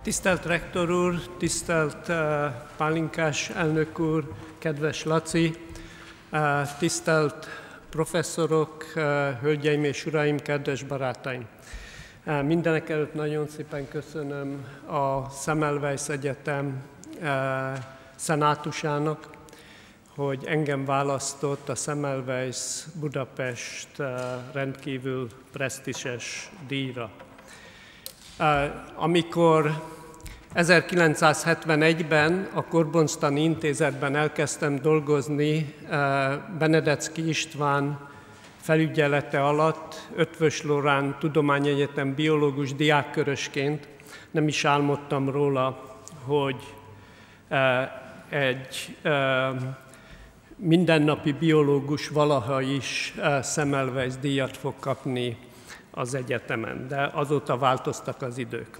Tisztelt rektor úr, tisztelt Pálinkás elnök úr, kedves Laci, tisztelt professzorok, hölgyeim és uraim, kedves barátaim! Mindenek előtt nagyon szépen köszönöm a Semmelweis Egyetem szenátusának, hogy engem választott a Semmelweis Budapest rendkívül presztízses díjra. Amikor 1971-ben a Korbonstani Intézetben elkezdtem dolgozni Benedeczky István felügyelete alatt, Eötvös Loránd Tudományegyetem biológus diákkörösként, nem is álmodtam róla, hogy egy mindennapi biológus valaha is Semmelweis díjat fog kapni az egyetemen, de azóta változtak az idők.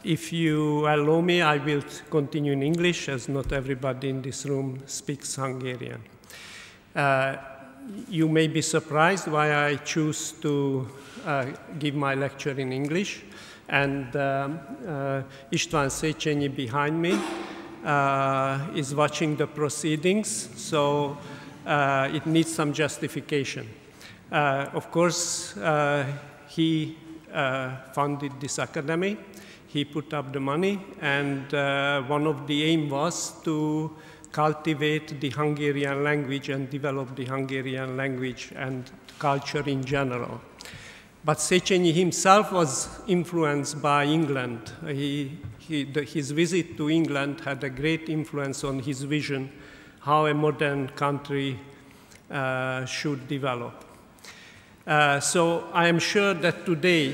If you allow me, I will continue in English, as not everybody in this room speaks Hungarian. You may be surprised why I choose to give my lecture in English, and István Széchenyi behind me is watching the proceedings, so it needs some justification. Of course, he funded this academy, he put up the money, and one of the aim was to cultivate the Hungarian language and develop the Hungarian language and culture in general. But Széchenyi himself was influenced by England. His visit to England had a great influence on his vision how a modern country should develop. So I am sure that today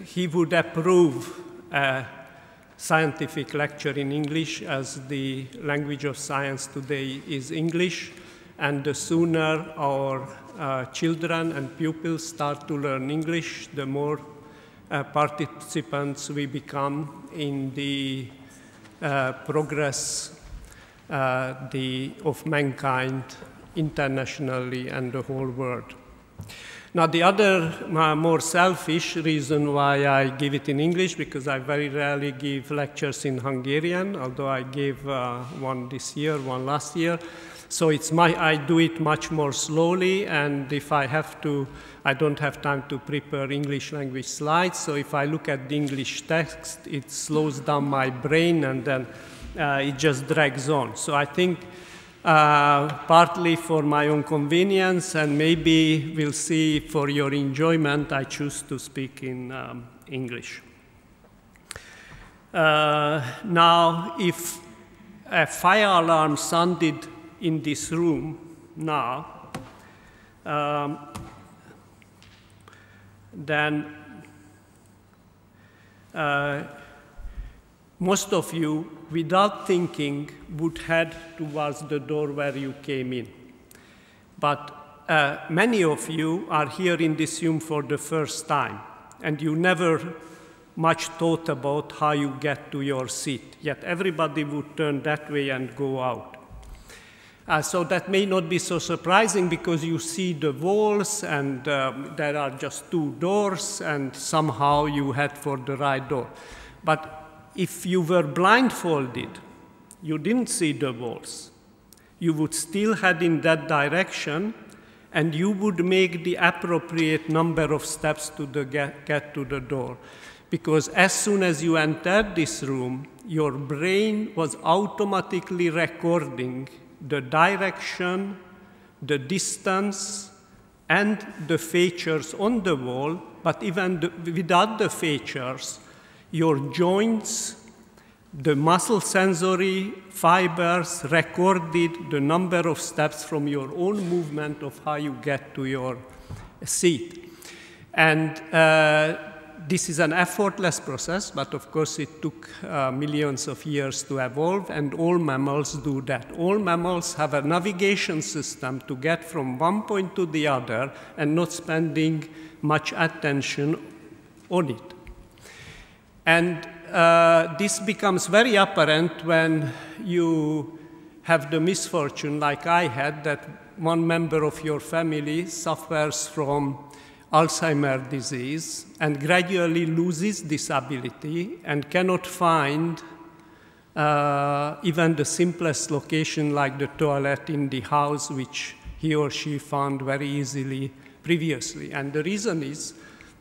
he would approve a scientific lecture in English, as the language of science today is English, and the sooner our children and pupils start to learn English, the more participants we become in the progress of mankind internationally and the whole world. Now, the other more selfish reason why I give it in English, because I very rarely give lectures in Hungarian, although I gave one this year, one last year. So I do it much more slowly, and if I have to, I don't have time to prepare English language slides. So if I look at the English text, it slows down my brain, and then it just drags on. So I think partly for my own convenience, and maybe we'll see for your enjoyment, I choose to speak in English. Now, if a fire alarm sounded in this room now, then most of you, without thinking, would head towards the door where you came in. But many of you are here in this room for the first time, and you never much thought about how you get to your seat, yet everybody would turn that way and go out. So that may not be so surprising, because you see the walls, and there are just two doors, and somehow you head for the right door. But if you were blindfolded, you didn't see the walls, you would still head in that direction, and you would make the appropriate number of steps to get to the door. Because as soon as you entered this room, your brain was automatically recording the direction, the distance, and the features on the wall, but even without the features, your joints, the muscle sensory fibers recorded the number of steps from your own movement of how you get to your seat. And this is an effortless process, but of course it took millions of years to evolve, and all mammals do that. All mammals have a navigation system to get from one point to the other and not spending much attention on it. And this becomes very apparent when you have the misfortune, like I had, that one member of your family suffers from Alzheimer's disease and gradually loses this ability and cannot find even the simplest location like the toilet in the house, which he or she found very easily previously. And the reason is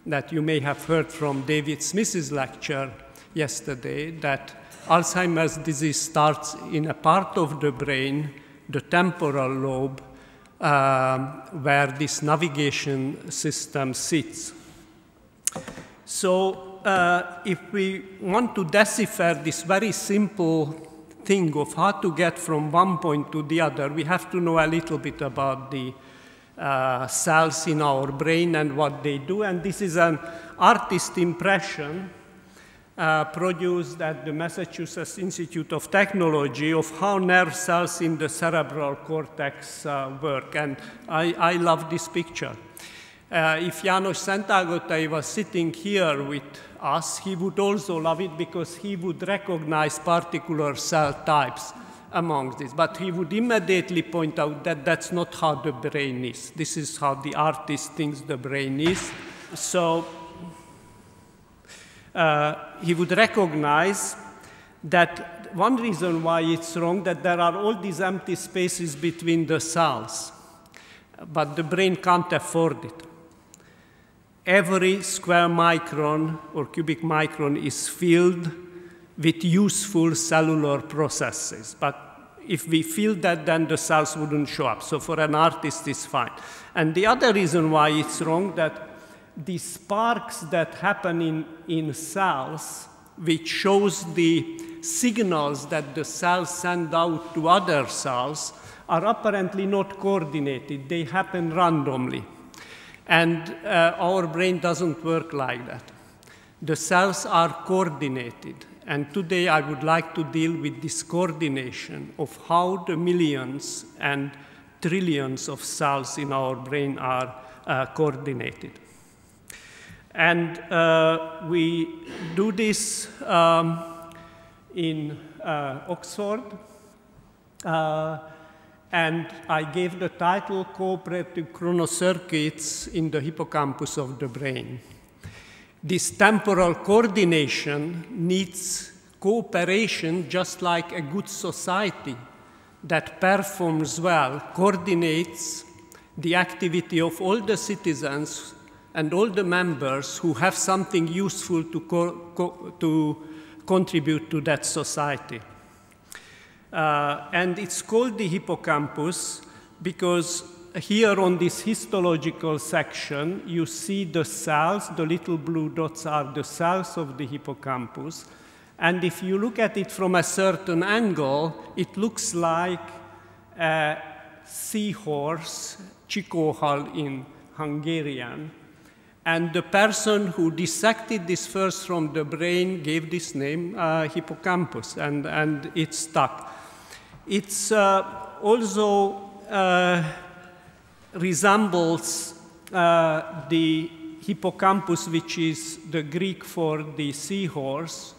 that you may have heard from David Smith's lecture yesterday that Alzheimer's disease starts in a part of the brain, the temporal lobe, where this navigation system sits. So if we want to decipher this very simple thing of how to get from one point to the other, we have to know a little bit about the cells in our brain and what they do. And this is an artist impression produced at the Massachusetts Institute of Technology of how nerve cells in the cerebral cortex work. And I love this picture. If János Szentagottai was sitting here with us, he would also love it because he would recognize particular cell types among this. But he would immediately point out that that's not how the brain is. This is how the artist thinks the brain is. So he would recognize that one reason why it's wrong, that there are all these empty spaces between the cells, but the brain can't afford it. Every square micron or cubic micron is filled with useful cellular processes. But if we fill that, then the cells wouldn't show up. So for an artist, it's fine. And the other reason why it's wrong, that the sparks that happen in cells, which shows the signals that the cells send out to other cells, are apparently not coordinated. They happen randomly. And our brain doesn't work like that. The cells are coordinated. And today I would like to deal with this coordination of how the millions and trillions of cells in our brain are coordinated. And we do this in Oxford. And I gave the title Cooperative Chronocircuits in the Hippocampus of the brain. This temporal coordination needs cooperation, just like a good society that performs well, coordinates the activity of all the citizens and all the members who have something useful to contribute to that society. And it's called the hippocampus because here on this histological section, you see the cells, the little blue dots are the cells of the hippocampus. And if you look at it from a certain angle, it looks like a seahorse, csikohal in Hungarian. And the person who dissected this first from the brain gave this name hippocampus, and it stuck. It's also resembles the hippocampus, which is the Greek for the seahorse.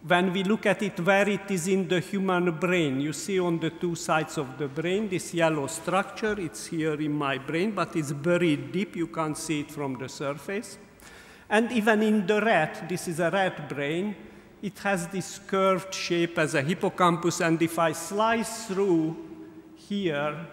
When we look at it where it is in the human brain, you see on the two sides of the brain this yellow structure. It's here in my brain, but it's buried deep. You can't see it from the surface. And even in the rat, this is a rat brain, it has this curved shape as a hippocampus. And if I slice through here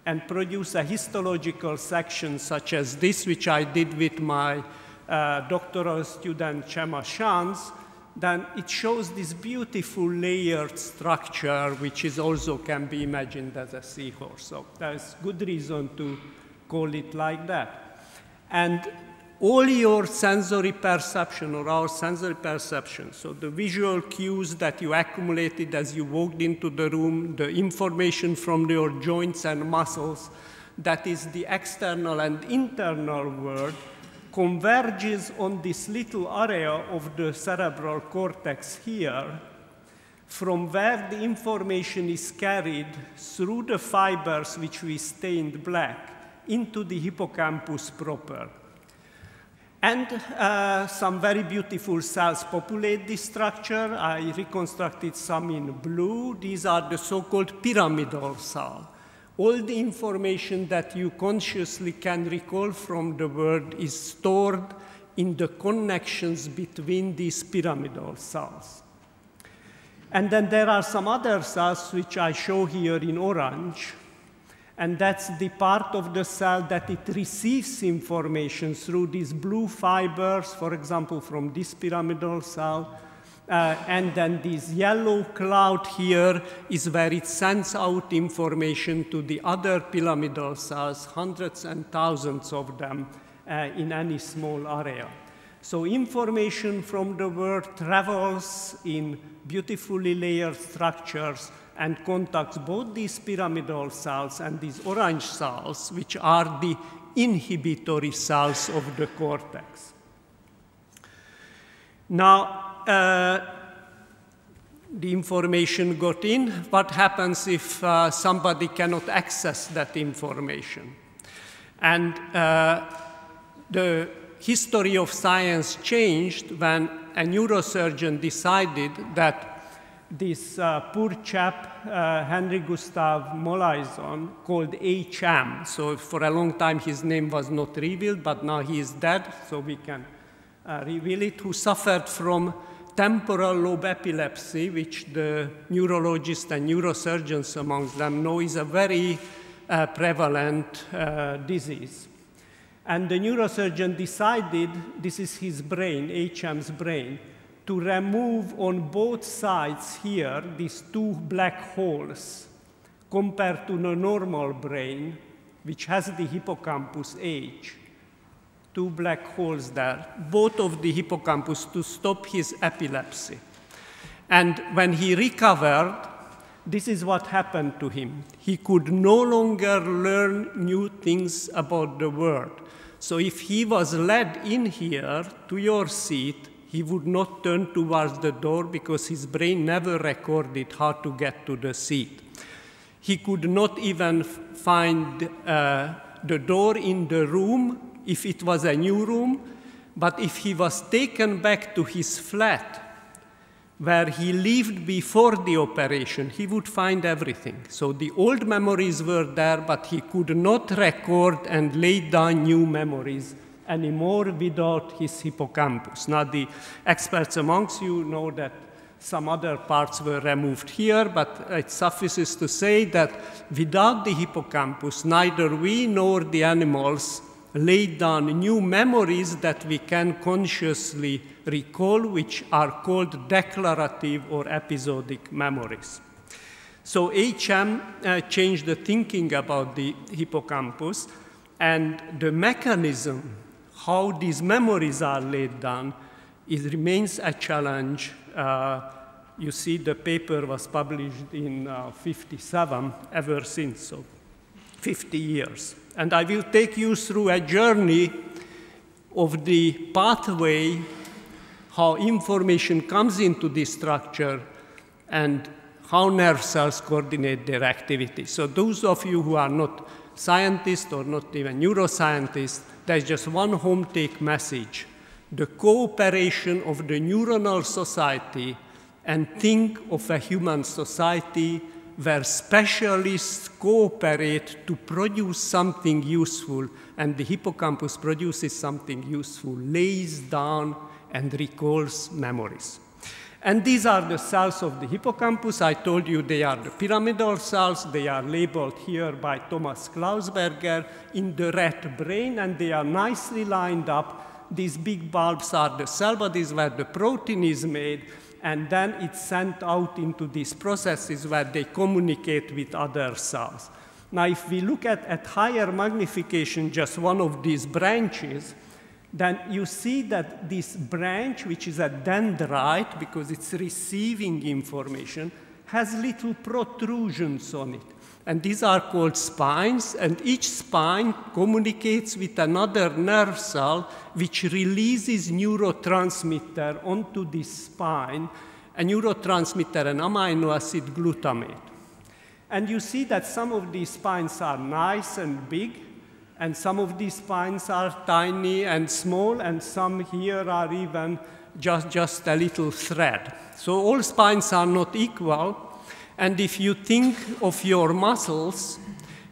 and produce a histological section such as this, which I did with my doctoral student Chema Shans, then it shows this beautiful layered structure, which is also can be imagined as a seahorse. So there's good reason to call it like that. And all your sensory perception, or our sensory perception, so the visual cues that you accumulated as you walked into the room, the information from your joints and muscles, that is the external and internal world, converges on this little area of the cerebral cortex here, from where the information is carried through the fibers which we stained black into the hippocampus proper. And some very beautiful cells populate this structure. I reconstructed some in blue. These are the so-called pyramidal cells, all the information that you consciously can recall from the world is stored in the connections between these pyramidal cells. And then there are some other cells which I show here in orange, and that's the part of the cell that it receives information through these blue fibers, for example, from this pyramidal cell. And then this yellow cloud here is where it sends out information to the other pyramidal cells, hundreds and thousands of them in any small area. So information from the world travels in beautifully layered structures and contacts both these pyramidal cells and these orange cells, which are the inhibitory cells of the cortex. Now, the information got in. What happens if somebody cannot access that information? And the history of science changed when a neurosurgeon decided that this poor chap, Henry Gustav Molaison, called HM. So for a long time his name was not revealed, but now he is dead, so we can reveal it, who suffered from temporal lobe epilepsy, which the neurologists and neurosurgeons amongst them know is a very prevalent disease. And the neurosurgeon decided, this is his brain, HM's brain, to remove on both sides here these two black holes compared to the normal brain, which has the hippocampus age. Two black holes there, both of the hippocampus, to stop his epilepsy. And when he recovered, this is what happened to him. He could no longer learn new things about the world. So if he was led in here to your seat, he would not turn towards the door because his brain never recorded how to get to the seat. He could not even find the door in the room if it was a new room, but if he was taken back to his flat where he lived before the operation, he would find everything. So the old memories were there, but he could not record and lay down new memories anymore without his hippocampus. Now, the experts amongst you know that some other parts were removed here, but it suffices to say that without the hippocampus, neither we nor the animals laid down new memories that we can consciously recall, which are called declarative or episodic memories. So HM changed the thinking about the hippocampus, and the mechanism how these memories are laid down, it remains a challenge. You see, the paper was published in 57, ever since, so 50 years. And I will take you through a journey of the pathway, how information comes into this structure, and how nerve cells coordinate their activity. So those of you who are not scientists or not even neuroscientists, there's just one home take message. The cooperation of the neuronal society, and think of a human society where specialists cooperate to produce something useful, and the hippocampus produces something useful, lays down and recalls memories. And these are the cells of the hippocampus. I told you they are the pyramidal cells. They are labeled here by Thomas Klausberger in the rat brain, and they are nicely lined up. These big bulbs are the cell bodies where the protein is made, and then it's sent out into these processes where they communicate with other cells. Now, if we look at higher magnification, just one of these branches, then you see that this branch, which is a dendrite, because it's receiving information, has little protrusions on it. And these are called spines, and each spine communicates with another nerve cell, which releases neurotransmitter onto this spine, a neurotransmitter, an amino acid glutamate. And you see that some of these spines are nice and big, and some of these spines are tiny and small, and some here are even just a little thread. So all spines are not equal. And if you think of your muscles,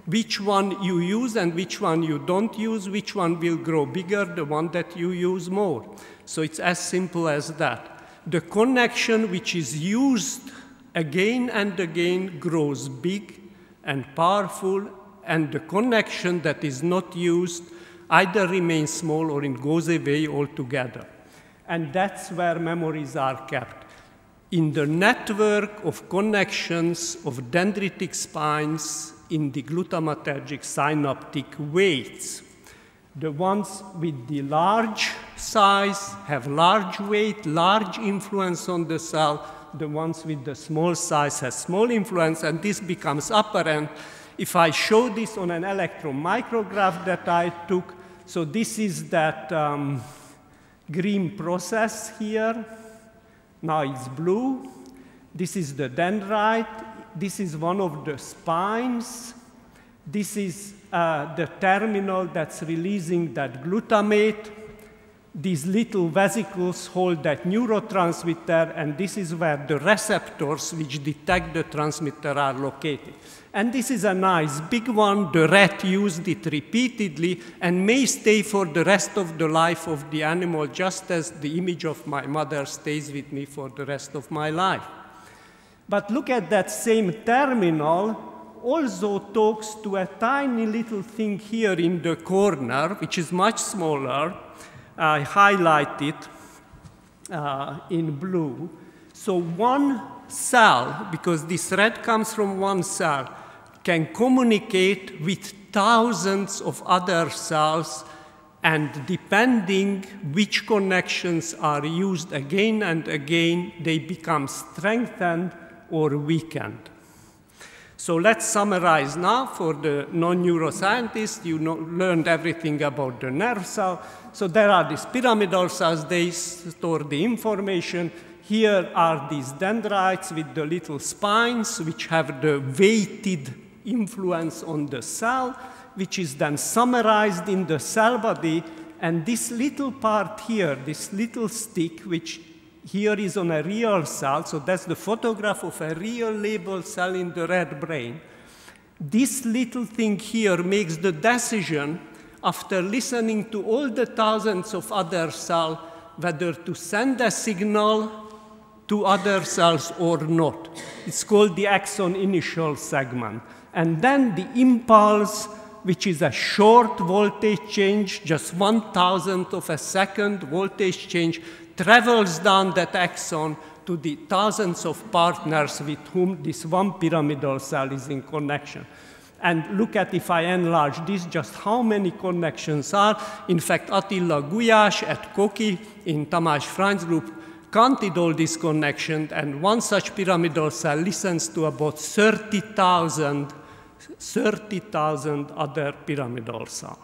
which one you use and which one you don't use, which one will grow bigger, the one that you use more. So it's as simple as that. The connection which is used again and again grows big and powerful, and the connection that is not used either remains small or it goes away altogether. And that's where memories are kept. In the network of connections of dendritic spines in the glutamatergic synaptic weights. The ones with the large size have large weight, large influence on the cell. The ones with the small size have small influence, and this becomes apparent if I show this on an electron micrograph that I took. So this is that green process here. Now it's blue. This is the dendrite. This is one of the spines. This is the terminal that's releasing that glutamate. These little vesicles hold that neurotransmitter, and this is where the receptors which detect the transmitter are located. And this is a nice big one. The rat used it repeatedly and may stay for the rest of the life of the animal, just as the image of my mother stays with me for the rest of my life. But look at that same terminal also talks to a tiny little thing here in the corner, which is much smaller. I highlight it in blue. So one cell, because this red comes from one cell, can communicate with thousands of other cells, and depending which connections are used again and again, they become strengthened or weakened. So let's summarize now for the non-neuroscientists. You learned everything about the nerve cell. So there are these pyramidal cells. They store the information. Here are these dendrites with the little spines, which have the weighted influence on the cell, which is then summarized in the cell body. And this little part here, this little stick, which here is on a real cell, so that's the photograph of a real labeled cell in the red brain. This little thing here makes the decision, after listening to all the thousands of other cells, whether to send a signal to other cells or not. It's called the axon initial segment. And then the impulse, which is a short voltage change, just 1,000th of a second voltage change, travels down that axon to the thousands of partners with whom this one pyramidal cell is in connection. And look at, if I enlarge this, just how many connections are. In fact, Attila Gulyás at Koki in Tamás Fránc group counted all these connections, and one such pyramidal cell listens to about 30,000 other pyramidal cells.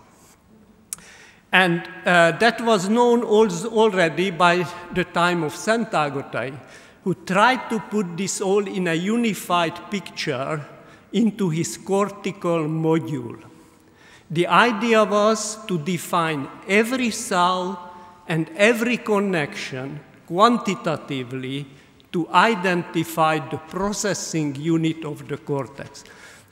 And that was known already by the time of Szentagotay, who tried to put this all in a unified picture into his cortical module. The idea was to define every cell and every connection quantitatively to identify the processing unit of the cortex.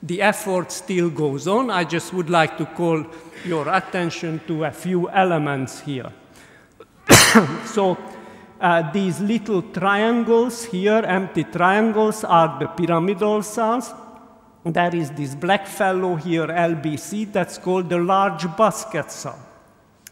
The effort still goes on. I just would like to call your attention to a few elements here. So these little triangles here, empty triangles, are the pyramidal cells. There is this black fellow here, LBC, that's called the large basket cell.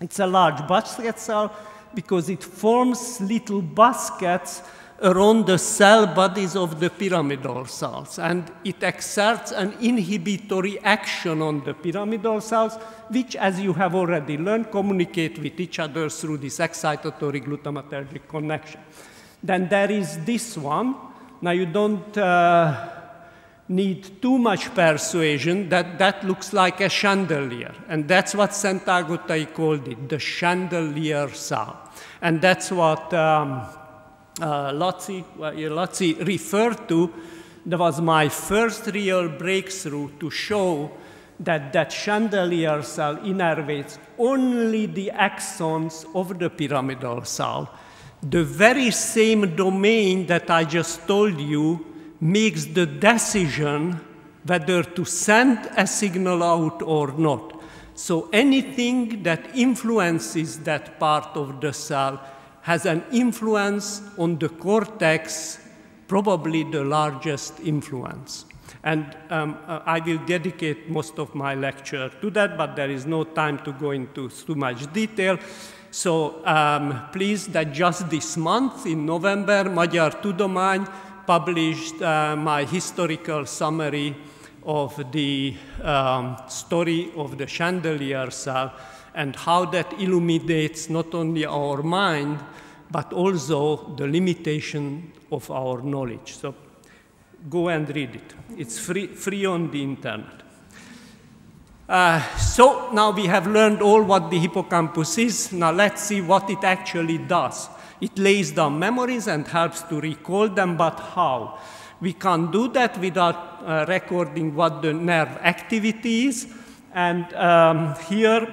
It's a large basket cell because it forms little baskets around the cell bodies of the pyramidal cells, and it exerts an inhibitory action on the pyramidal cells, which, as you have already learned, communicate with each other through this excitatory glutamatergic connection. Then there is this one. Now you don't need too much persuasion that looks like a chandelier, and that's what Szentagotay called it, the chandelier cell. And that's what Lotzi referred to. That was my first real breakthrough to show that that chandelier cell innervates only the axons of the pyramidal cell. The very same domain that I just told you makes the decision whether to send a signal out or not. So anything that influences that part of the cell has an influence on the cortex, probably the largest influence. And I will dedicate most of my lecture to that, but there is no time to go into too much detail. So please, that just this month, in November, Magyar Tudomány published my historical summary of the story of the chandelier cell and how that illuminates not only our mind, but also the limitation of our knowledge. So go and read it. It's free on the internet. So now we have learned all what the hippocampus is. Now let's see what it actually does. It lays down memories and helps to recall them, but how? We can't do that without recording what the nerve activity is. And here,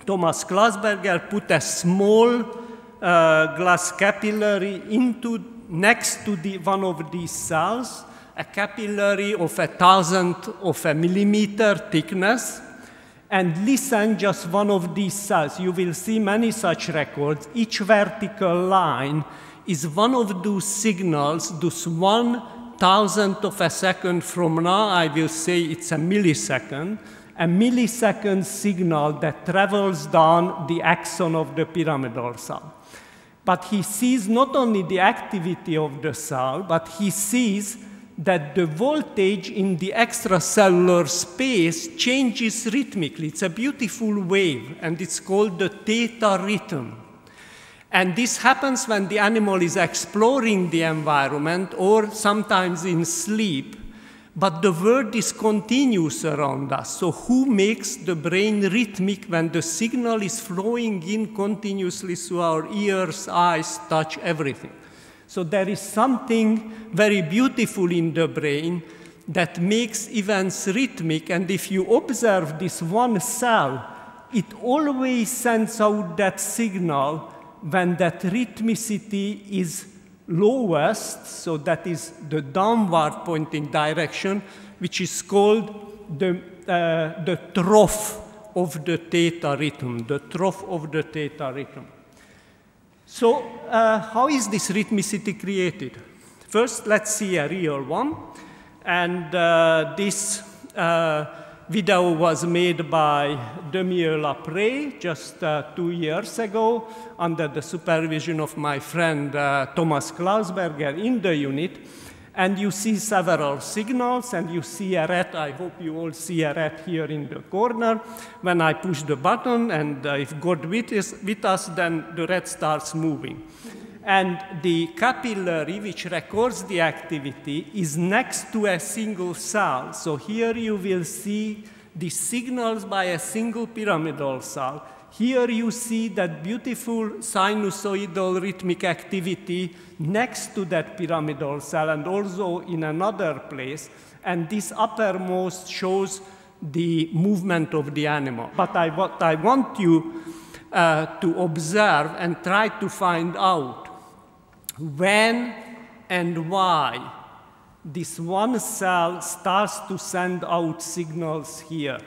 Thomas Glasberger put a small glass capillary next to one of these cells, a capillary of 1/1000 of a millimeter thickness, and listen just one of these cells. You will see many such records. Each vertical line is one of those signals, those 1/1000 of a second from now, I will say it's a millisecond signal that travels down the axon of the pyramidal cell. But he sees not only the activity of the cell, but he sees that the voltage in the extracellular space changes rhythmically. It's a beautiful wave, and it's called the Theta Rhythm. And this happens when the animal is exploring the environment or sometimes in sleep, but the world is continuous around us. So who makes the brain rhythmic when the signal is flowing in continuously through our ears, eyes, touch, everything? So there is something very beautiful in the brain that makes events rhythmic, and if you observe this one cell, it always sends out that signal when that rhythmicity is lowest, so that is the downward pointing direction, which is called the trough of the Theta Rhythm, the trough of the Theta Rhythm. So how is this rhythmicity created? First, let's see a real one. And this video was made by Demieux-Lapré just 2 years ago under the supervision of my friend Thomas Klausberger in the unit. And you see several signals, and you see a rat. I hope you all see a rat here in the corner. When I push the button, and if God with us, then the rat starts moving. And the capillary, which records the activity, is next to a single cell. So here you will see the signals by a single pyramidal cell. Here you see that beautiful sinusoidal rhythmic activity next to that pyramidal cell and also in another place. And this uppermost shows the movement of the animal. But what I want you to observe and try to find out when and why this one cell starts to send out signals here.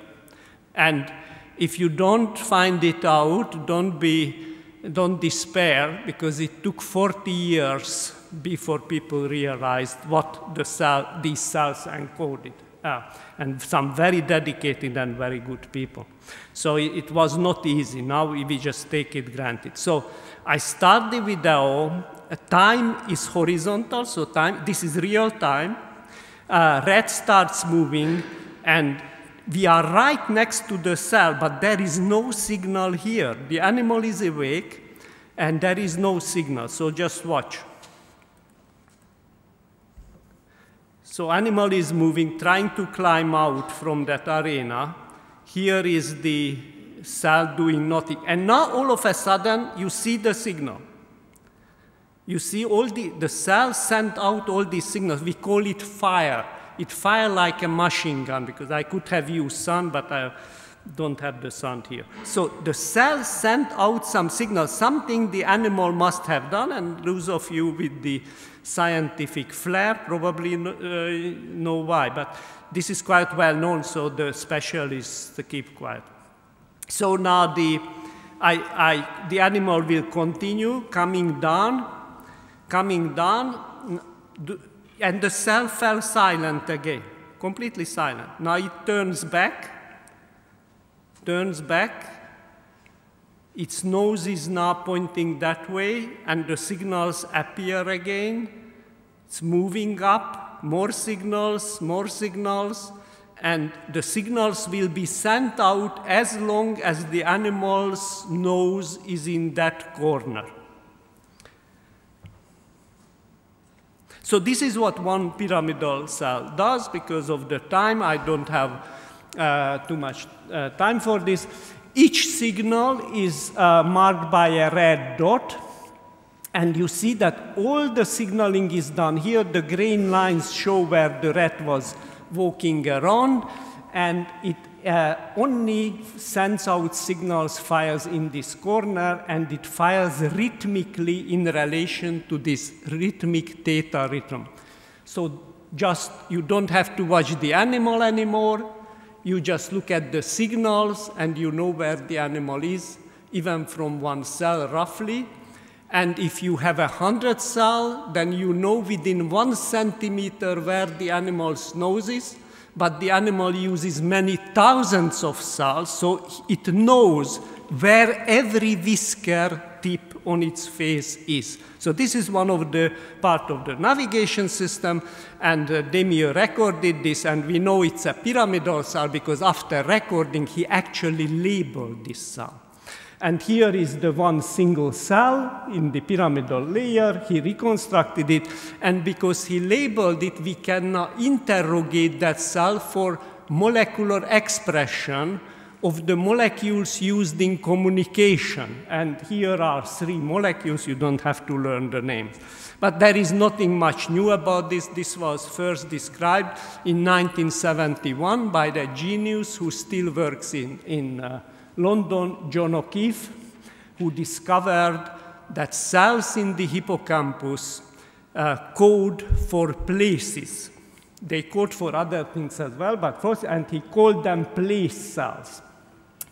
And if you don't find it out, don't despair, because it took 40 years before people realized what these cells encoded. And some very dedicated and very good people. So it was not easy. Now we just take it granted. So I start the video. Time is horizontal, so this is real time. Rat starts moving, and we are right next to the cell, but there is no signal here. The animal is awake, and there is no signal, so just watch. So animal is moving, trying to climb out from that arena. Here is the cell doing nothing. And now all of a sudden, you see the signal. You see all the cells send out all these signals. We call it fire. It fire like a machine gun, because I could have used sun, but don't have the sound here. So the cell sent out some signal, something the animal must have done, and those of you with the scientific flair probably know why, but this is quite well known, so the specialists keep quiet. So now the animal will continue coming down, and the cell fell silent again, completely silent. Now it turns back, its nose is now pointing that way, and the signals appear again. It's moving up, more signals, and the signals will be sent out as long as the animal's nose is in that corner. So this is what one pyramidal cell does. Because of the time, I don't have too much time for this. Each signal is marked by a red dot, and you see that all the signaling is done here. The green lines show where the rat was walking around, and it only sends out signals, fires in this corner, and it fires rhythmically in relation to this rhythmic theta rhythm. So just, you don't have to watch the animal anymore. You just look at the signals, and you know where the animal is, even from one cell roughly. And if you have 100 cells, then you know within 1 centimeter where the animal's nose is. But the animal uses many thousands of cells, so it knows where every whisker tip on its face is. So this is one of the part of the navigation system, and Demir recorded this, and we know it's a pyramidal cell because after recording, he actually labeled this cell. And here is the one single cell in the pyramidal layer. He reconstructed it, and because he labeled it, we can now interrogate that cell for molecular expression of the molecules used in communication. And here are 3 molecules. You don't have to learn the names. But there is nothing much new about this. This was first described in 1971 by the genius who still works in London, John O'Keefe, who discovered that cells in the hippocampus code for places. They code for other things as well, but first, and he called them place cells.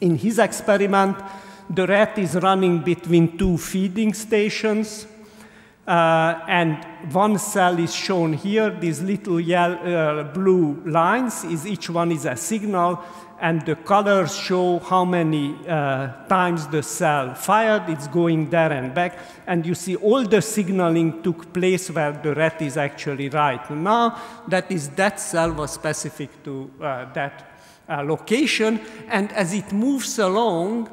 In his experiment, the rat is running between 2 feeding stations, and one cell is shown here. These little yellow, blue lines, each one is a signal, and the colors show how many times the cell fired. It's going there and back, and you see all the signaling took place where the rat is actually right. Now, that cell was specific to that location, and as it moves along,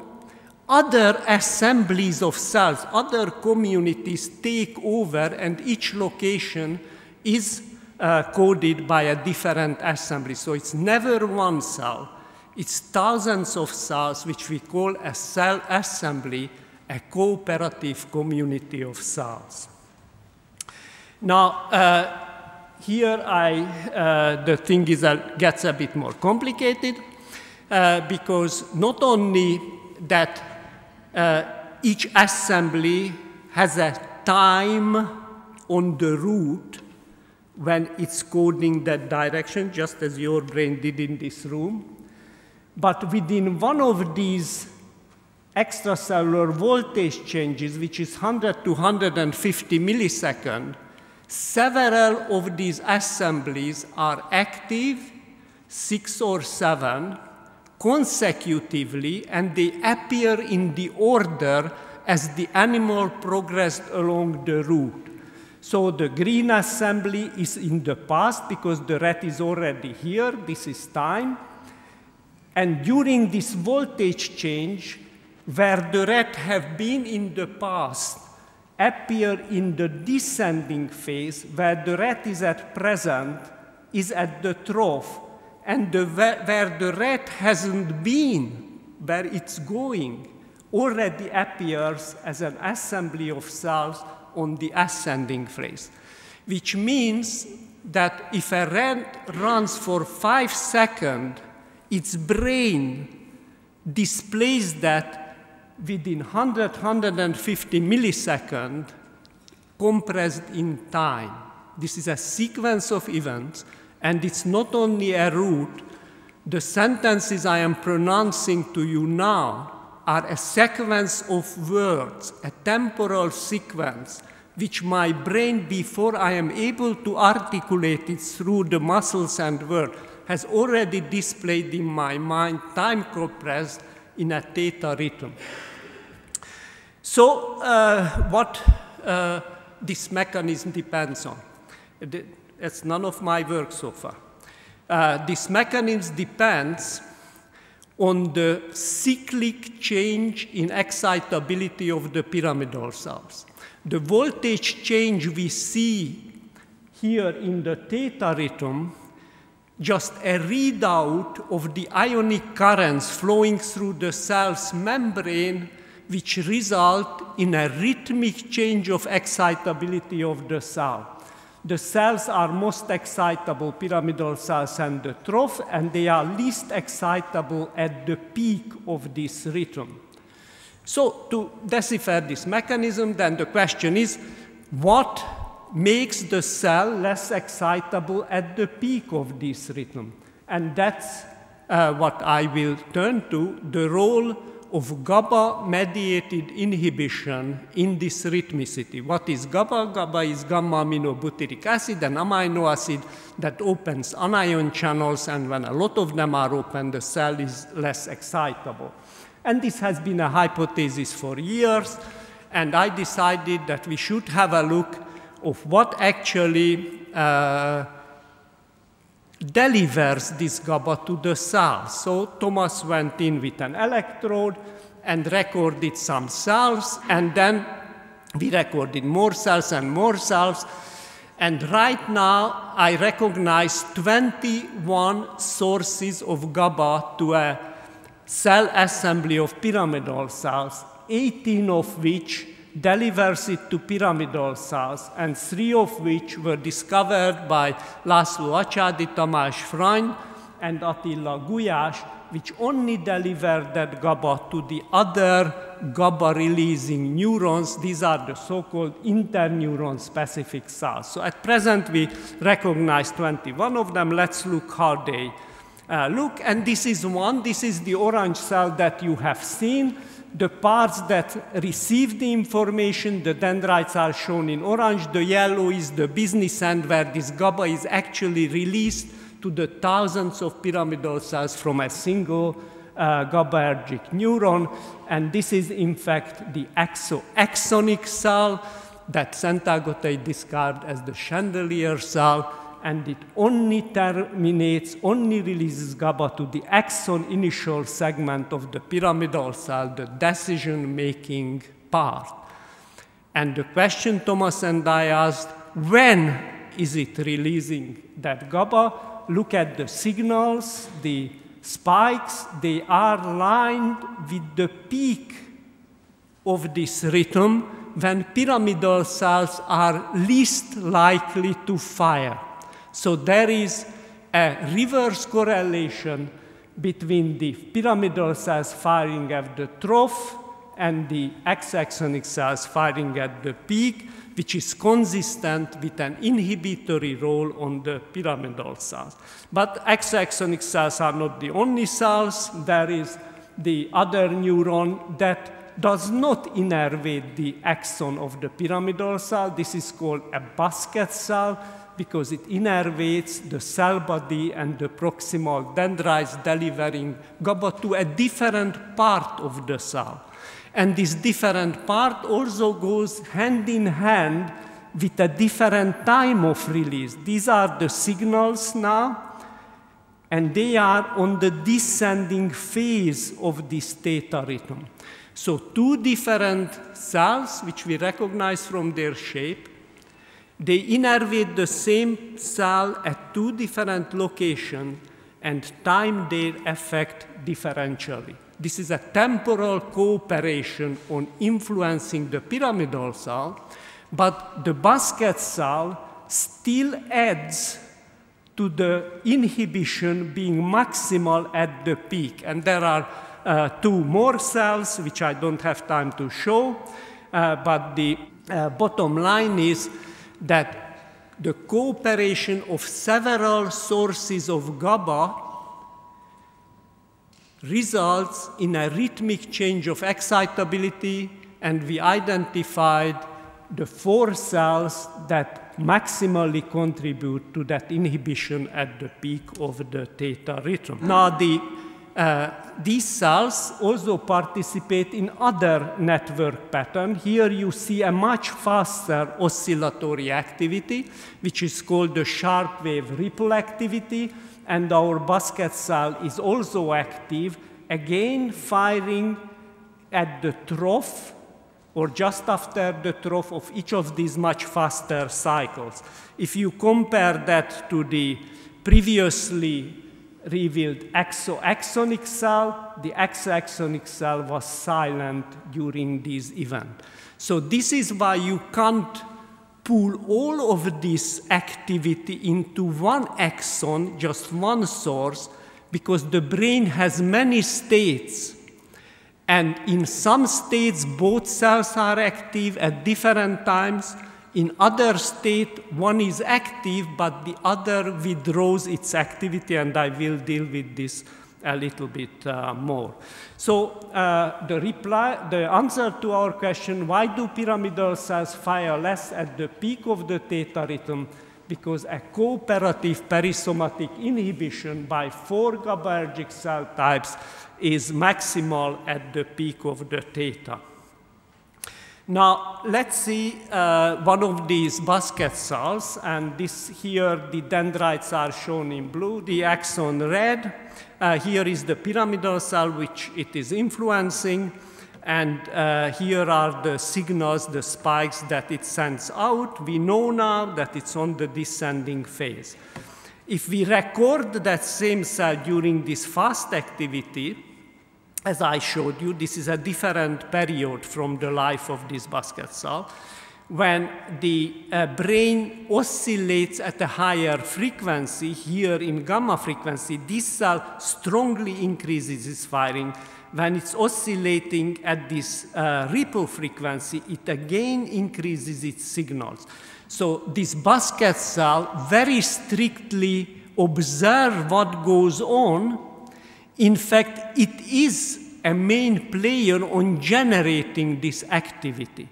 other assemblies of cells, other communities take over, and each location is coded by a different assembly. So it's never one cell. It's thousands of cells, which we call a cell assembly, a cooperative community of cells. Now, here the thing gets a bit more complicated, because not only that each assembly has a time on the root when it's coding that direction, just as your brain did in this room, but within one of these extracellular voltage changes, which is 100 to 150 milliseconds, several of these assemblies are active, 6 or 7, consecutively, and they appear in the order as the animal progressed along the route. So the green assembly is in the past because the rat is already here. This is time. And during this voltage change, where the rat have been in the past, appear in the descending phase, where the rat is at present, is at the trough, and where the rat hasn't been, where it's going, already appears as an assembly of cells on the ascending phase, which means that if a rat runs for 5 seconds, its brain displays that within 100, 150 milliseconds, compressed in time. This is a sequence of events, and it's not only a route. The sentences I am pronouncing to you now are a sequence of words, a temporal sequence, which my brain, before I am able to articulate it through the muscles and words, has already displayed in my mind, time compressed in a theta rhythm. So what this mechanism depends on? It's none of my work so far. This mechanism depends on the cyclic change in excitability of the pyramidal cells. The voltage change we see here in the theta rhythm, just a readout of the ionic currents flowing through the cell's membrane, which result in a rhythmic change of excitability of the cell. The cells are most excitable, pyramidal cells and the trough, and they are least excitable at the peak of this rhythm. So to decipher this mechanism, then the question is, what makes the cell less excitable at the peak of this rhythm? And that's what I will turn to, the role of GABA-mediated inhibition in this rhythmicity. What is GABA? GABA is gamma-aminobutyric acid, an amino acid that opens anion channels, and when a lot of them are open, the cell is less excitable. And this has been a hypothesis for years, and I decided that we should have a look of what actually delivers this GABA to the cell. So Thomas went in with an electrode and recorded some cells, and then we recorded more cells and more cells. And right now, I recognize 21 sources of GABA to a cell assembly of pyramidal cells, 18 of which delivers it to pyramidal cells, and 3 of which were discovered by László Acsady, Tamás Freund, and Attila Gulyás, which only deliver that GABA to the other GABA-releasing neurons. These are the so-called interneuron-specific cells. So at present, we recognize 21 of them. Let's look how they look. And this is one. This is the orange cell that you have seen. The parts that receive the information, the dendrites are shown in orange. The yellow is the business end where this GABA is actually released to the thousands of pyramidal cells from a single GABAergic neuron. And this is, in fact, the exonic cell that Szent-Ágotay described as the chandelier cell. And it only terminates, only releases GABA to the axon initial segment of the pyramidal cell, the decision-making part. And the question Thomas and I asked, when is it releasing that GABA? Look at the signals, the spikes, they are lined with the peak of this rhythm when pyramidal cells are least likely to fire. So there is a reverse correlation between the pyramidal cells firing at the trough and the X-axonic cells firing at the peak, which is consistent with an inhibitory role on the pyramidal cells. But X-axonic cells are not the only cells. There is the other neuron that does not innervate the axon of the pyramidal cell. This is called a basket cell, because it innervates the cell body and the proximal dendrites, delivering GABA to a different part of the cell. And this different part also goes hand in hand with a different time of release. These are the signals now, and they are on the descending phase of this theta rhythm. So 2 different cells, which we recognize from their shape, they innervate the same cell at 2 different locations and time their effect differentially. This is a temporal cooperation on influencing the pyramidal cell, but the basket cell still adds to the inhibition being maximal at the peak. And there are two more cells, which I don't have time to show, but the bottom line is that the cooperation of several sources of GABA results in a rhythmic change of excitability, and we identified the 4 cells that maximally contribute to that inhibition at the peak of the theta rhythm. Now, these cells also participate in other network patterns. Here you see a much faster oscillatory activity, which is called the sharp wave ripple activity, and our basket cell is also active, again firing at the trough or just after the trough of each of these much faster cycles. If you compare that to the previously revealed exoaxonic cell, the exoaxonic cell was silent during this event. So this is why you can't pull all of this activity into one axon, just one source, because the brain has many states. And in some states, both cells are active at different times. In other states, one is active, but the other withdraws its activity, and I will deal with this a little bit more. So the answer to our question, why do pyramidal cells fire less at the peak of the theta rhythm? Because a cooperative perisomatic inhibition by 4 GABAergic cell types is maximal at the peak of the theta. Now, let's see one of these basket cells, and this here, the dendrites are shown in blue, the axon red. Here is the pyramidal cell, which it is influencing, and here are the signals, the spikes that it sends out. We know now that it's on the descending phase. If we record that same cell during this fast activity, as I showed you, this is a different period from the life of this basket cell. When the brain oscillates at a higher frequency, here in gamma frequency, this cell strongly increases its firing. When it's oscillating at this ripple frequency, it again increases its signals. So this basket cell very strictly observes what goes on. In fact, it is a main player on generating this activity.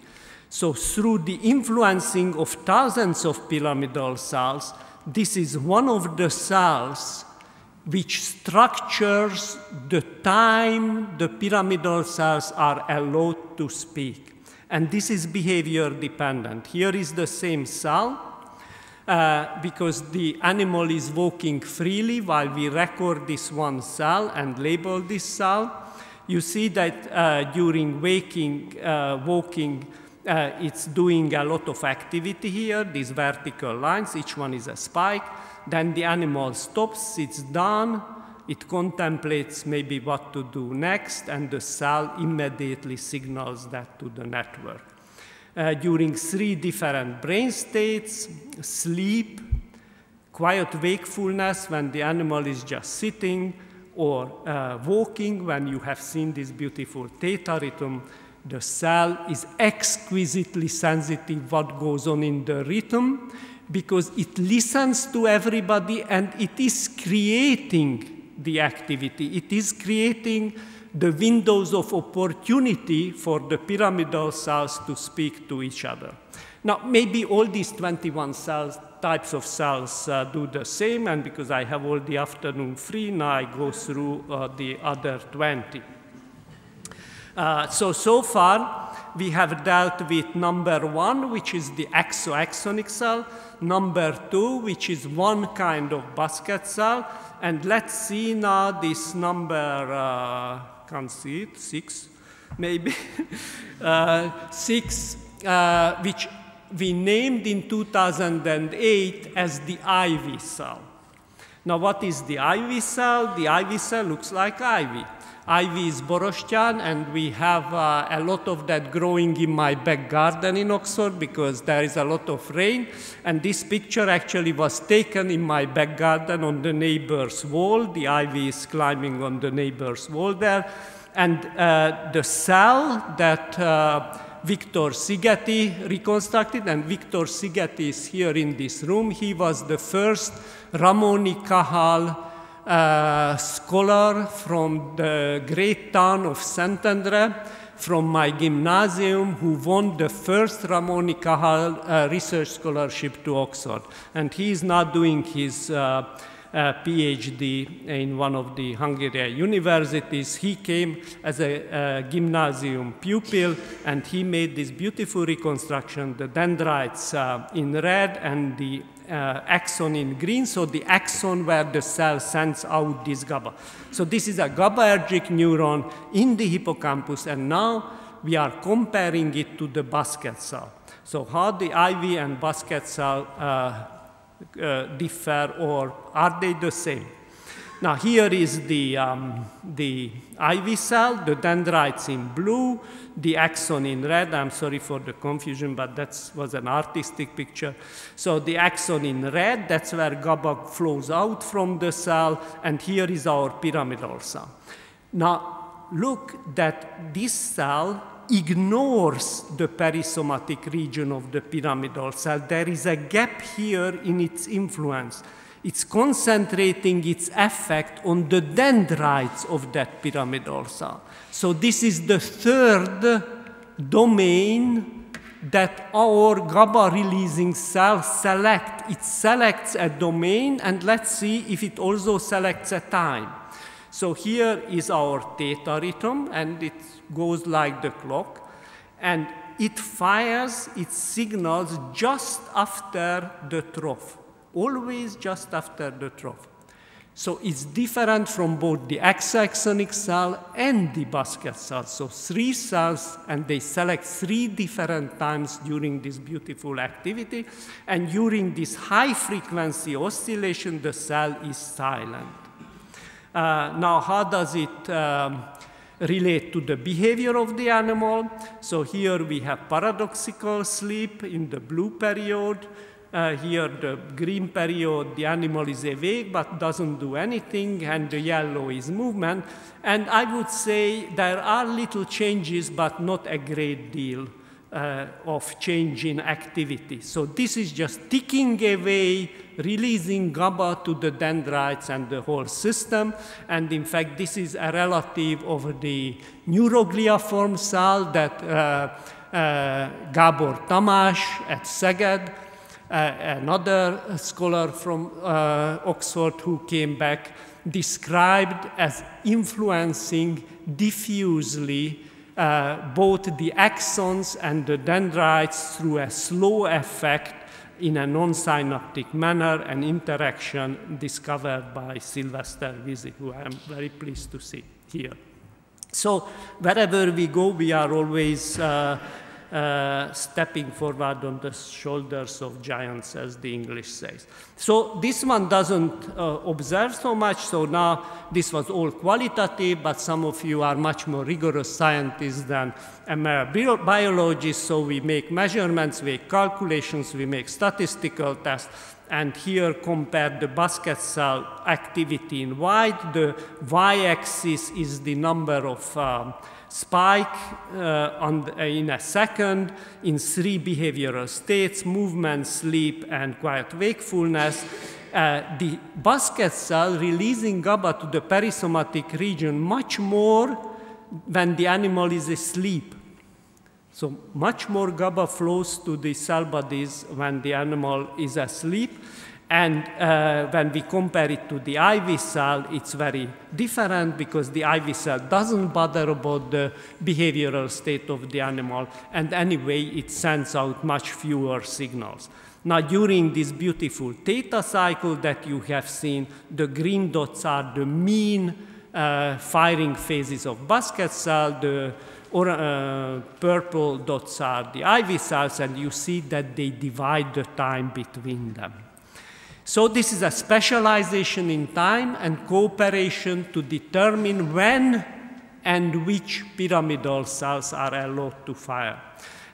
So through the influencing of thousands of pyramidal cells, this is one of the cells which structures the time the pyramidal cells are allowed to speak. And this is behavior dependent. Here is the same cell, because the animal is walking freely while we record this one cell and label this cell. You see that during walking, it's doing a lot of activity here, these vertical lines, each one is a spike. Then the animal stops, it's done, it contemplates maybe what to do next, and the cell immediately signals that to the network. During 3 different brain states, sleep, quiet wakefulness when the animal is just sitting, or walking when you have seen this beautiful theta rhythm, the cell is exquisitely sensitive what goes on in the rhythm, because it listens to everybody and it is creating the activity. It is creating the windows of opportunity for the pyramidal cells to speak to each other. Now, maybe all these 21 types of cells do the same, and because I have all the afternoon free, now I go through the other 20. So far, we have dealt with number 1, which is the exoaxonic cell, number 2, which is one kind of basket cell, and let's see now this number, can't see it, 6, maybe, 6, which we named in 2008 as the ivy cell. Now, what is the ivy cell? The ivy cell looks like ivy. ivy is Borostyán, and we have a lot of that growing in my back garden in Oxford because there is a lot of rain. And this picture actually was taken in my back garden on the neighbor's wall. The ivy is climbing on the neighbor's wall there. And the cell that Viktor Szigeti reconstructed, and Viktor Szigeti is here in this room. He was the first Ramoni Cajal scholar from the great town of Szentendre, from my gymnasium, who won the first Ramoni Cajal research scholarship to Oxford. And he is now doing his PhD in one of the Hungarian universities. He came as a gymnasium pupil, and he made this beautiful reconstruction, the dendrites in red and the axon in green, so the axon where the cell sends out this GABA. So this is a GABAergic neuron in the hippocampus, and now we are comparing it to the basket cell. So how the ivy and basket cell differ, or are they the same? Now here is the ivy cell, the dendrites in blue, the axon in red. I'm sorry for the confusion, but that was an artistic picture. So the axon in red, that's where GABA flows out from the cell, and here is our pyramidal cell. Now look that this cell ignores the perisomatic region of the pyramidal cell. There is a gap here in its influence. It's concentrating its effect on the dendrites of that pyramidal cell. So this is the third domain that our GABA-releasing cell selects. It selects a domain, and let's see if it also selects a time. So here is our theta rhythm, and it goes like the clock, and it fires its signals just after the trough. Always just after the trough. So it's different from both the exoaxonic cell and the basket cell. So 3 cells, and they select 3 different times during this beautiful activity. And during this high frequency oscillation, the cell is silent. Now, how does it relate to the behavior of the animal? So here we have paradoxical sleep in the blue period. Here, the green period, the animal is awake but doesn't do anything, and the yellow is movement. And I would say there are little changes, but not a great deal of change in activity. So this is just ticking away, releasing GABA to the dendrites and the whole system. And in fact, this is a relative of the neurogliaform cell that Gábor Tamás at Szeged, another scholar from Oxford who came back, described as influencing diffusely both the axons and the dendrites through a slow effect in a non-synaptic manner, an interaction discovered by Sylvester Vizi, who I am very pleased to see here. So wherever we go, we are always stepping forward on the shoulders of giants, as the English says. So this one doesn't observe so much, so now this was all qualitative, but some of you are much more rigorous scientists than biologists, so we make measurements, we make calculations, we make statistical tests, and here compare the basket cell activity in white. The y-axis is the number of spike in a second in 3 behavioral states: movement, sleep, and quiet wakefulness. The basket cell releasing GABA to the perisomatic region much more when the animal is asleep. So much more GABA flows to the cell bodies when the animal is asleep. And when we compare it to the ivy cell, it's very different because the ivy cell doesn't bother about the behavioral state of the animal, and anyway, it sends out much fewer signals. Now, during this beautiful theta cycle that you have seen, the green dots are the mean firing phases of basket cell, the purple dots are the ivy cells, and you see that they divide the time between them. So this is a specialization in time and cooperation to determine when and which pyramidal cells are allowed to fire.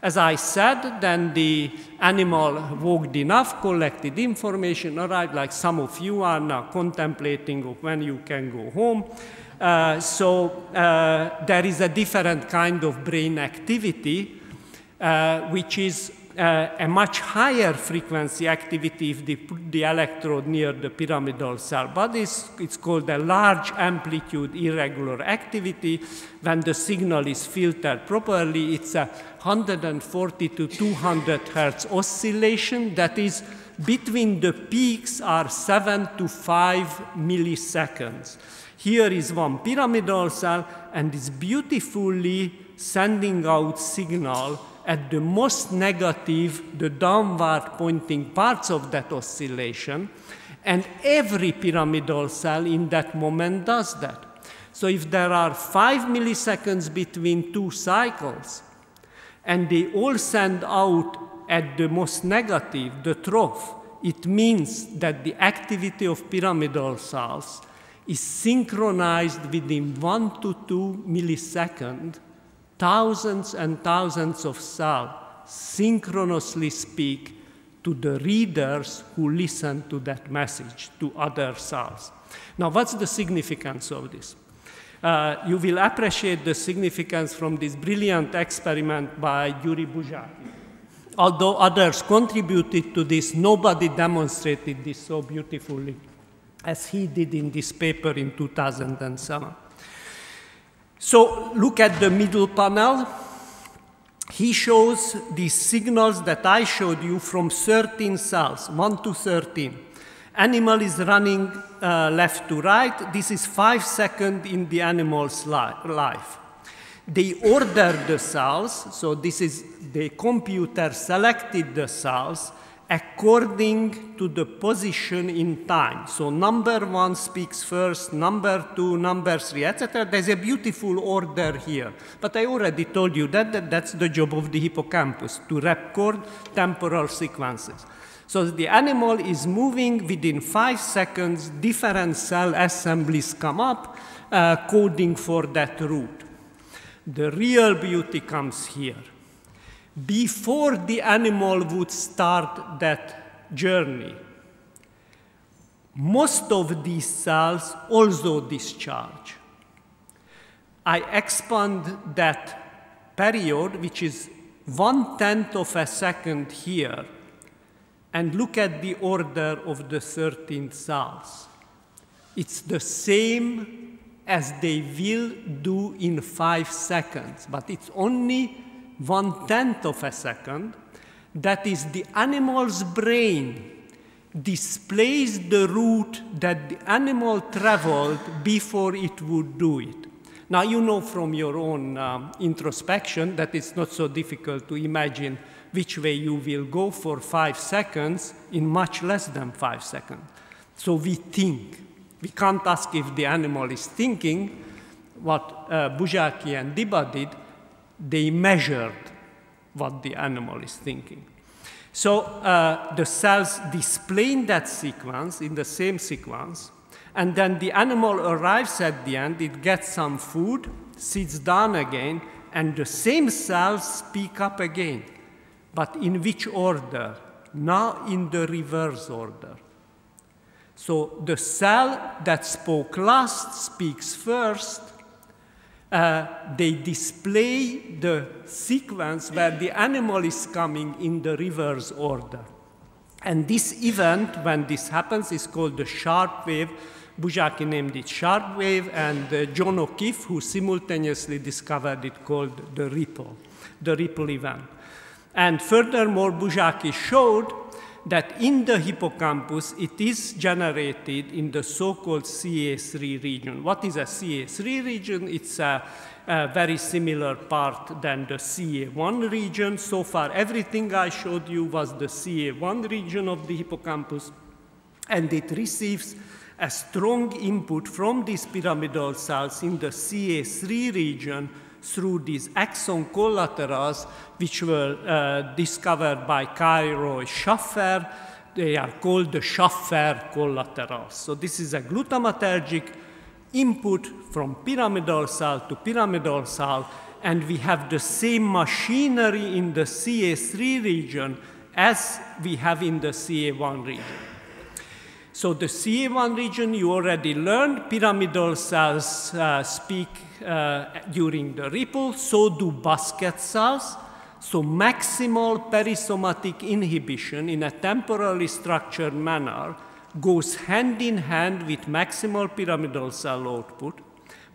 As I said, then the animal walked enough, collected information, arrived, like some of you are now contemplating of when you can go home. There is a different kind of brain activity, which is a much higher frequency activity if they put the electrode near the pyramidal cell body. It's called a large amplitude irregular activity. When the signal is filtered properly, it's a 140 to 200 hertz oscillation. That is, between the peaks are 7 to 5 milliseconds. Here is one pyramidal cell, and it's beautifully sending out signal at the most negative, the downward pointing parts of that oscillation, and every pyramidal cell in that moment does that. So if there are 5 milliseconds between two cycles, and they all send out at the most negative, the trough, it means that the activity of pyramidal cells is synchronized within 1 to 2 milliseconds. Thousands and thousands of cells synchronously speak to the readers who listen to that message, to other cells. Now, what's the significance of this? You will appreciate the significance from this brilliant experiment by Yuri Buzsáky. Although others contributed to this, nobody demonstrated this so beautifully as he did in this paper in 2007. So look at the middle panel. He shows these signals that I showed you from 13 cells, 1 to 13. Animal is running left to right. This is 5 seconds in the animal's life. They ordered the cells, so this is the computer selected the cells according to the position in time. So number 1 speaks first, number 2, number 3, etc. There's a beautiful order here. But I already told you that that's the job of the hippocampus, to record temporal sequences. So the animal is moving within 5 seconds, different cell assemblies come up, coding for that route. The real beauty comes here. Before the animal would start that journey, most of these cells also discharge. I expand that period, which is 1/10 of a second here, and look at the order of the 13 cells. It's the same as they will do in 5 seconds, but it's only 1/10 of a second. That is, the animal's brain displays the route that the animal traveled before it would do it. Now, you know from your own introspection that it's not so difficult to imagine which way you will go for 5 seconds in much less than 5 seconds. So we think. We can't ask if the animal is thinking. What Buzsáky and Diba did, they measured what the animal is thinking. So the cells display in that sequence, in the same sequence, and then the animal arrives at the end, it gets some food, sits down again, and the same cells speak up again. But in which order? Now in the reverse order. So the cell that spoke last speaks first. They display the sequence where the animal is coming in the reverse order. And this event, when this happens, is called the sharp wave. Buzsáky named it sharp wave, and John O'Keefe, who simultaneously discovered it, called the ripple event. And furthermore, Buzsáky showed that in the hippocampus, it is generated in the so-called CA3 region. What is a CA3 region? It's a very similar part than the CA1 region. So far, everything I showed you was the CA1 region of the hippocampus, and it receives a strong input from these pyramidal cells in the CA3 region through these axon collaterals, which were discovered by Cairo Schaffer. They are called the Schaffer collaterals. So this is a glutamatergic input from pyramidal cell to pyramidal cell, and we have the same machinery in the CA3 region as we have in the CA1 region. So the CA1 region, you already learned, pyramidal cells speak during the ripple, so do basket cells. So maximal perisomatic inhibition in a temporally structured manner goes hand in hand with maximal pyramidal cell output,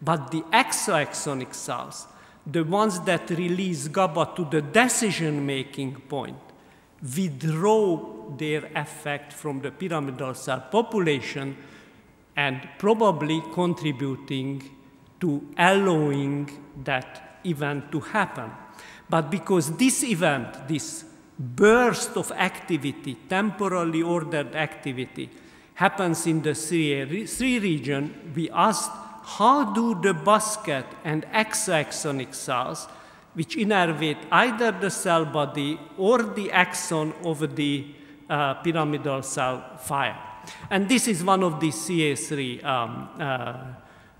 but the exoaxonic cells, the ones that release GABA to the decision-making point, withdraw their effect from the pyramidal cell population and probably contributing to allowing that event to happen. But because this event, this burst of activity, temporally ordered activity, happens in the CA3 region, we asked, how do the basket and exoaxonic cells, which innervate either the cell body or the axon of the pyramidal cell, fire? And this is one of the CA3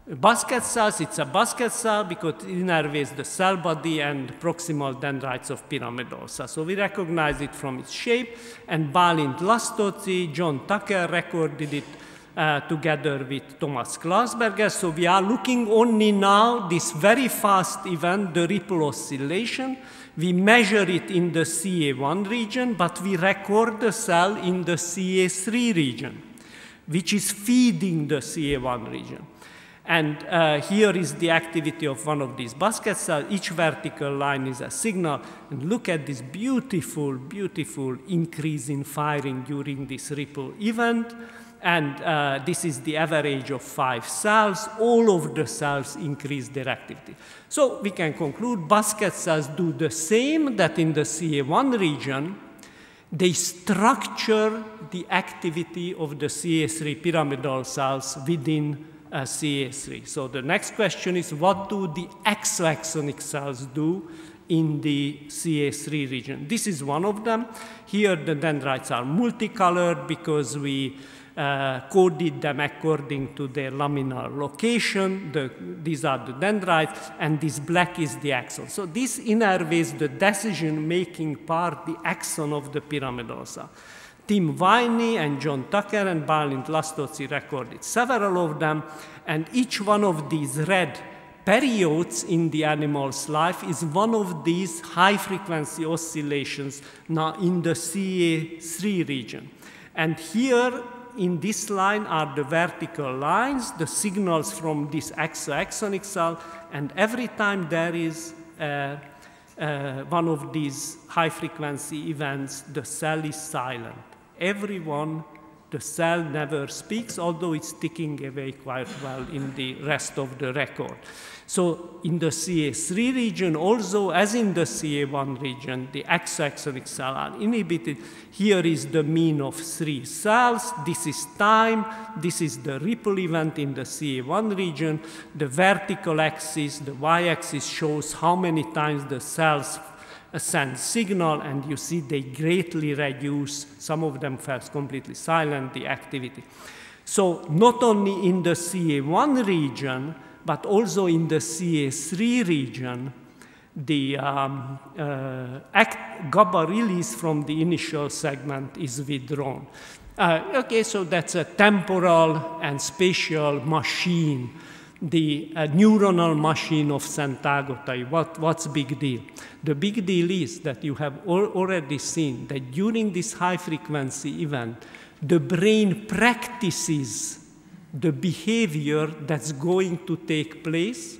basket cells. It's a basket cell because it innervates the cell body and proximal dendrites of pyramidal cells. So we recognize it from its shape, and Balint Lastozzi, John Tucker recorded it together with Thomas Glasberger. So we are looking only now this very fast event, the ripple oscillation. We measure it in the CA1 region, but we record the cell in the CA3 region, which is feeding the CA1 region. And here is the activity of one of these basket cells. Each vertical line is a signal. And look at this beautiful, beautiful increase in firing during this ripple event. And this is the average of 5 cells. All of the cells increase their activity. So we can conclude basket cells do the same that in the CA1 region. They structure the activity of the CA3 pyramidal cells within CA3. So the next question is, what do the exoaxonic cells do in the CA3 region? This is one of them. Here the dendrites are multicolored because we coded them according to their laminar location. These are the dendrites, and this black is the axon. So this innervates the decision-making part, the axon of the pyramidal cell. Tim Viney and John Tucker and Balint Lastozzi recorded several of them, and each one of these red periods in the animal's life is one of these high-frequency oscillations now in the CA3 region. And here in this line are the vertical lines, the signals from this exoaxonic cell, and every time there is one of these high-frequency events, the cell is silent. Every one, the cell never speaks, although it's ticking away quite well in the rest of the record. So in the CA3 region, also as in the CA1 region, the exoaxonic cells are inhibited. Here is the mean of 3 cells. This is time. This is the ripple event in the CA1 region. The vertical axis, the y-axis, shows how many times the cells send signal, and you see they greatly reduce, some of them felt completely silent, the activity. So not only in the CA1 region, but also in the CA3 region, the GABA release from the initial segment is withdrawn. Okay, so that's a temporal and spatial machine, the neuronal machine of Santagotay. What's big deal? The big deal is that you have already seen that during this high-frequency event, the brain practices the behavior that's going to take place.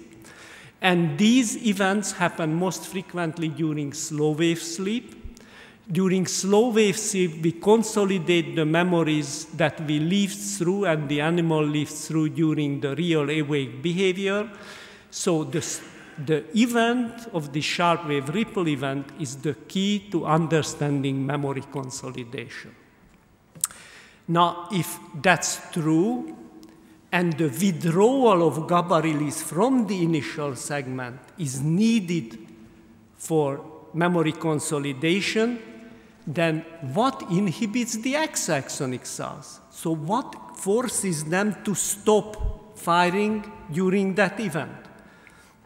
And these events happen most frequently during slow-wave sleep. During slow-wave sleep, we consolidate the memories that we lived through and the animal lived through during the real awake behavior. So the event of the sharp wave ripple event is the key to understanding memory consolidation. Now, if that's true, and the withdrawal of GABA release from the initial segment is needed for memory consolidation, then what inhibits the exoaxonic cells? So what forces them to stop firing during that event.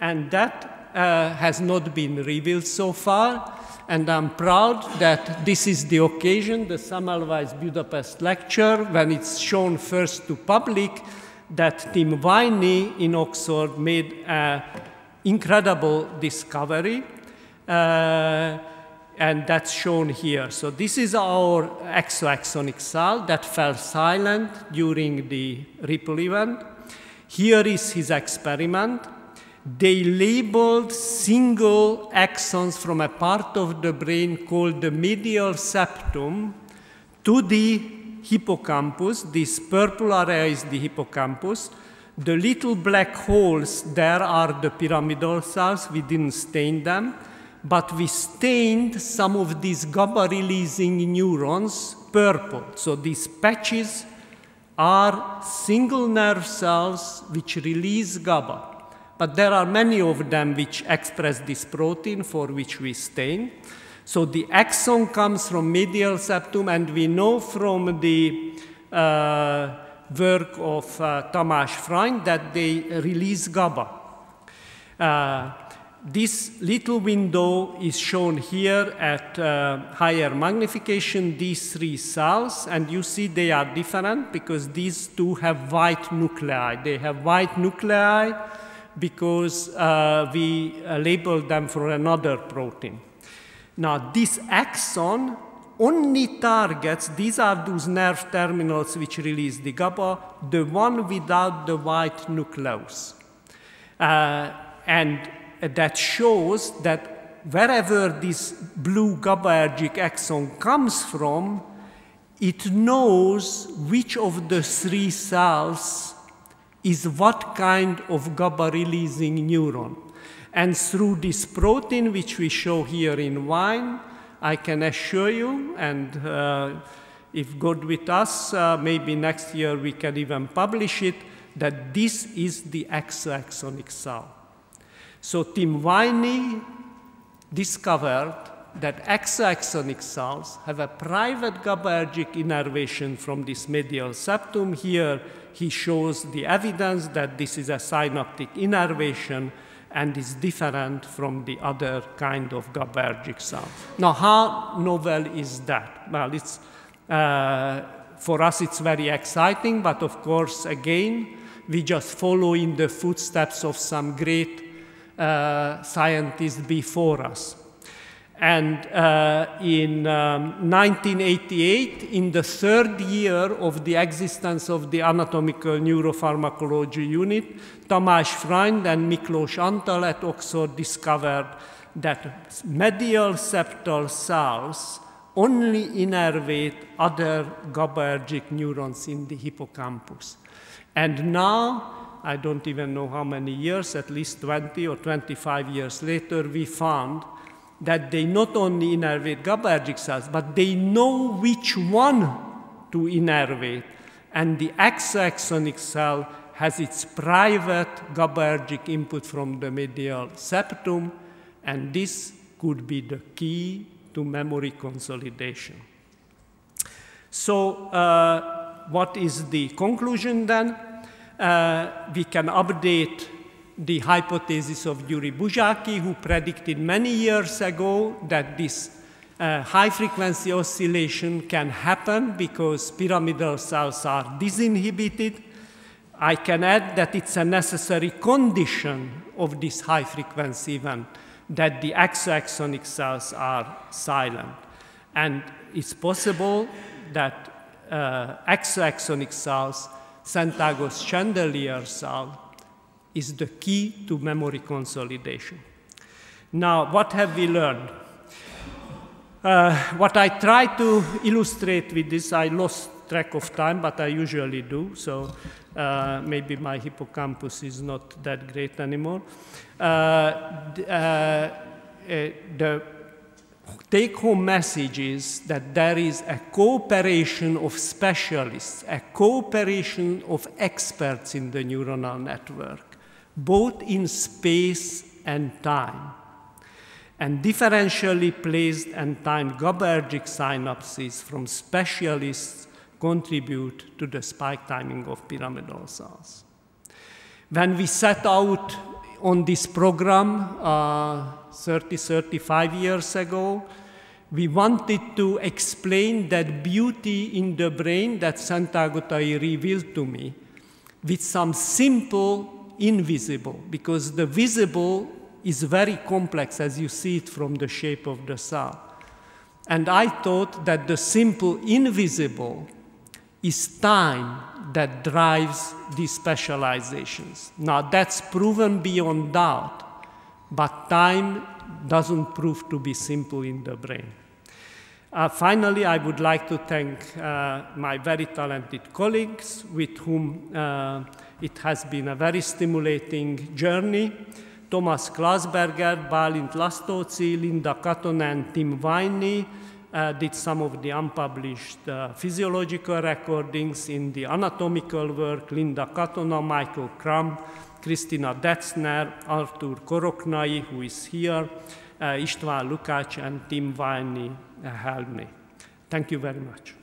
And that has not been revealed so far. And I'm proud that this is the occasion, the Semmelweis Budapest lecture, when it's shown first to public, that Tim Viney in Oxford made an incredible discovery. And that's shown here. So this is our exoaxonic cell that fell silent during the Ripple event. Here is his experiment. They labeled single axons from a part of the brain called the medial septum to the hippocampus. This purple area is the hippocampus. The little black holes there are the pyramidal cells. We didn't stain them, but we stained some of these GABA-releasing neurons purple. So these patches are single nerve cells which release GABA. But there are many of them which express this protein for which we stain. So the axon comes from medial septum, and we know from the work of Tamás Freund that they release GABA. This little window is shown here at higher magnification, these three cells, and you see they are different because these two have white nuclei. They have white nuclei because we labeled them for another protein. Now, this axon only targets, these are those nerve terminals which release the GABA, the one without the white nucleus. And that shows that wherever this blue GABAergic axon comes from, it knows which of the three cells is what kind of GABA-releasing neuron. And through this protein, which we show here in wine, I can assure you, and if God with us, maybe next year we can even publish it, that this is the exoaxonic cell. So Tim Viney discovered that exoaxonic cells have a private GABAergic innervation from this medial septum. Here he shows the evidence that this is a synaptic innervation and is different from the other kind of GABAergic cell. Now, how novel is that? Well, it's, for us it's very exciting, but of course, again, we just follow in the footsteps of some great scientists before us. And in 1988, in the third year of the existence of the anatomical neuropharmacology unit, Tamás Freund and Miklós Antal at Oxford discovered that medial septal cells only innervate other GABAergic neurons in the hippocampus. And now, I don't even know how many years, at least 20 or 25 years later, we found that they not only innervate GABAergic cells, but they know which one to innervate. And the exoaxonic cell has its private GABAergic input from the medial septum, and this could be the key to memory consolidation. So what is the conclusion then? We can update the hypothesis of Yuri Buzsáky, who predicted many years ago that this high-frequency oscillation can happen because pyramidal cells are disinhibited. I can add that it's a necessary condition of this high-frequency event that the exoaxonic cells are silent. And it's possible that exoaxonic cells, Szentagos chandelier cell, is the key to memory consolidation. Now, what have we learned? What I try to illustrate with this, I lost track of time, but I usually do, so maybe my hippocampus is not that great anymore. The take-home message is that there is a cooperation of specialists, a cooperation of experts in the neuronal network, both in space and time. And differentially placed and timed GABAergic synapses from specialists contribute to the spike timing of pyramidal cells. When we set out on this program 35 years ago, we wanted to explain that beauty in the brain that Szentagotay revealed to me with some simple invisible, because the visible is very complex as you see it from the shape of the cell. And I thought that the simple invisible is time that drives these specializations. Now that's proven beyond doubt, but time doesn't prove to be simple in the brain. Finally, I would like to thank my very talented colleagues with whom it has been a very stimulating journey. Thomas Klasberger, Bálint Lasztóci, Linda Katona, and Tim Viney did some of the unpublished physiological recordings in the anatomical work. Linda Katona, Michael Crum, Kristina Detzner, Artur Koroknai, who is here, István Lukács, and Tim Viney helped me. Thank you very much.